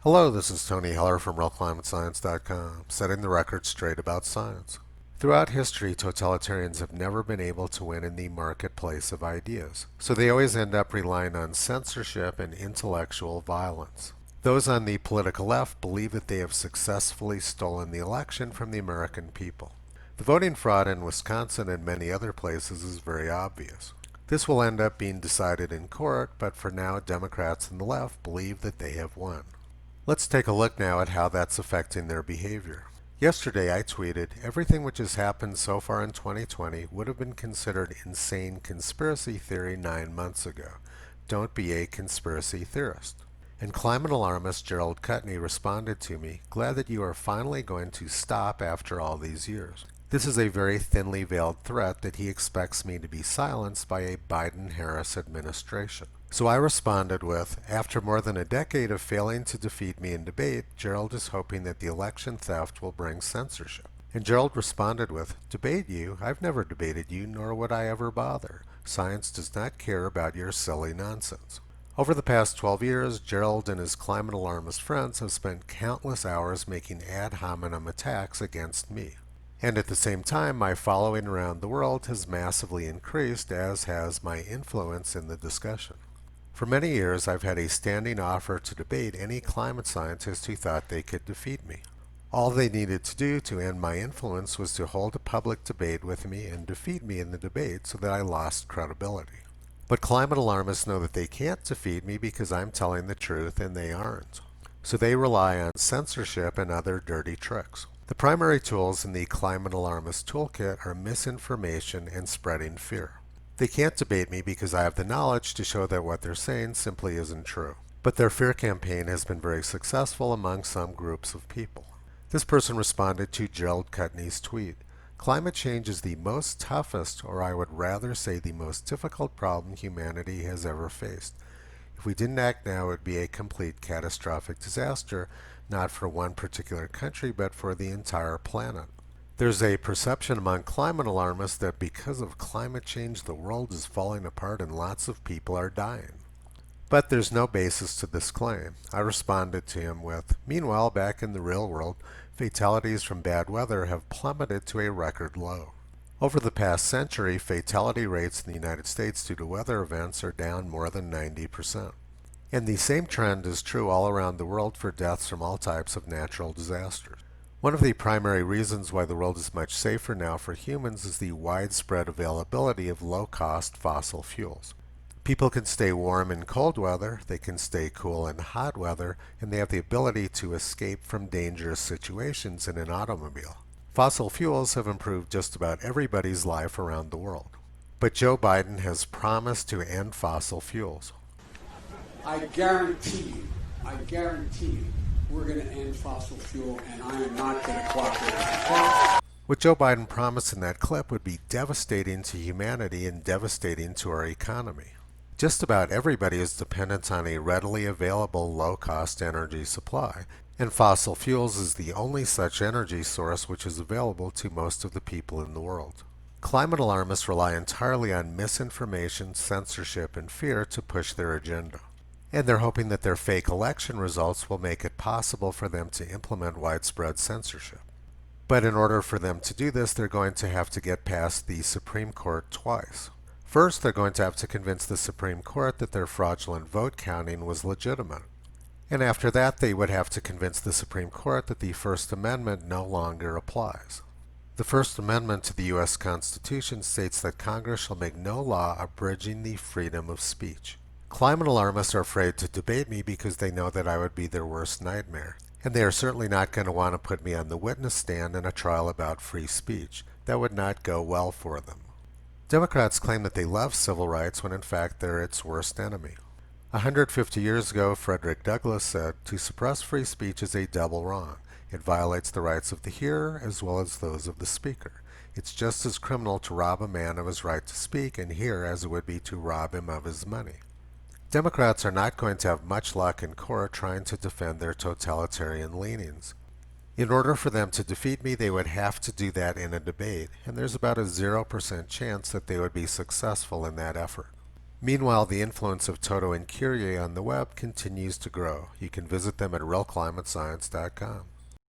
Hello, this is Tony Heller from RealClimateScience.com, setting the record straight about science. Throughout history, totalitarians have never been able to win in the marketplace of ideas, so they always end up relying on censorship and intellectual violence. Those on the political left believe that they have successfully stolen the election from the American people. The voting fraud in Wisconsin and many other places is very obvious. This will end up being decided in court, but for now, Democrats and the left believe that they have won. Let's take a look now at how that's affecting their behavior. Yesterday I tweeted, everything which has happened so far in 2020 would have been considered insane conspiracy theory 9 months ago. Don't be a conspiracy theorist. And climate alarmist Gerald Cutney responded to me, glad that you are finally going to stop after all these years. This is a very thinly veiled threat that he expects me to be silenced by a Biden-Harris administration. So I responded with, after more than a decade of failing to defeat me in debate, Gerald is hoping that the election theft will bring censorship. And Gerald responded with, debate you? I've never debated you, nor would I ever bother. Science does not care about your silly nonsense. Over the past 12 years, Gerald and his climate alarmist friends have spent countless hours making ad hominem attacks against me. And at the same time, my following around the world has massively increased, as has my influence in the discussion. For many years, I've had a standing offer to debate any climate scientist who thought they could defeat me. All they needed to do to end my influence was to hold a public debate with me and defeat me in the debate so that I lost credibility. But climate alarmists know that they can't defeat me because I'm telling the truth and they aren't. So they rely on censorship and other dirty tricks. The primary tools in the climate alarmist toolkit are misinformation and spreading fear. They can't debate me because I have the knowledge to show that what they're saying simply isn't true. But their fear campaign has been very successful among some groups of people. This person responded to Gerald Cutney's tweet. Climate change is the most toughest, or I would rather say the most difficult problem humanity has ever faced. If we didn't act now, it would be a complete catastrophic disaster, not for one particular country, but for the entire planet. There's a perception among climate alarmists that because of climate change, the world is falling apart and lots of people are dying. But there's no basis to this claim. I responded to him with, meanwhile, back in the real world, fatalities from bad weather have plummeted to a record low. Over the past century, fatality rates in the United States due to weather events are down more than 90%. And the same trend is true all around the world for deaths from all types of natural disasters. One of the primary reasons why the world is much safer now for humans is the widespread availability of low-cost fossil fuels. People can stay warm in cold weather, they can stay cool in hot weather, and they have the ability to escape from dangerous situations in an automobile. Fossil fuels have improved just about everybody's life around the world. But Joe Biden has promised to end fossil fuels. I guarantee you, we're going to end fossil fuel, and I am not going to cooperate. What Joe Biden promised in that clip would be devastating to humanity and devastating to our economy. Just about everybody is dependent on a readily available low-cost energy supply, and fossil fuels is the only such energy source which is available to most of the people in the world. Climate alarmists rely entirely on misinformation, censorship, and fear to push their agenda. And they're hoping that their fake election results will make it possible for them to implement widespread censorship. But in order for them to do this, they're going to have to get past the Supreme Court twice. First, they're going to have to convince the Supreme Court that their fraudulent vote counting was legitimate. And after that, they would have to convince the Supreme Court that the First Amendment no longer applies. The First Amendment to the U.S. Constitution states that Congress shall make no law abridging the freedom of speech. Climate alarmists are afraid to debate me because they know that I would be their worst nightmare. And they are certainly not going to want to put me on the witness stand in a trial about free speech. That would not go well for them. Democrats claim that they love civil rights when in fact they're its worst enemy. 150 years ago, Frederick Douglass said, to suppress free speech is a double wrong. It violates the rights of the hearer as well as those of the speaker. It's just as criminal to rob a man of his right to speak and hear as it would be to rob him of his money. Democrats are not going to have much luck in court trying to defend their totalitarian leanings. In order for them to defeat me, they would have to do that in a debate, and there's about a 0% chance that they would be successful in that effort. Meanwhile, the influence of Toto and Curie on the web continues to grow. You can visit them at realclimatescience.com.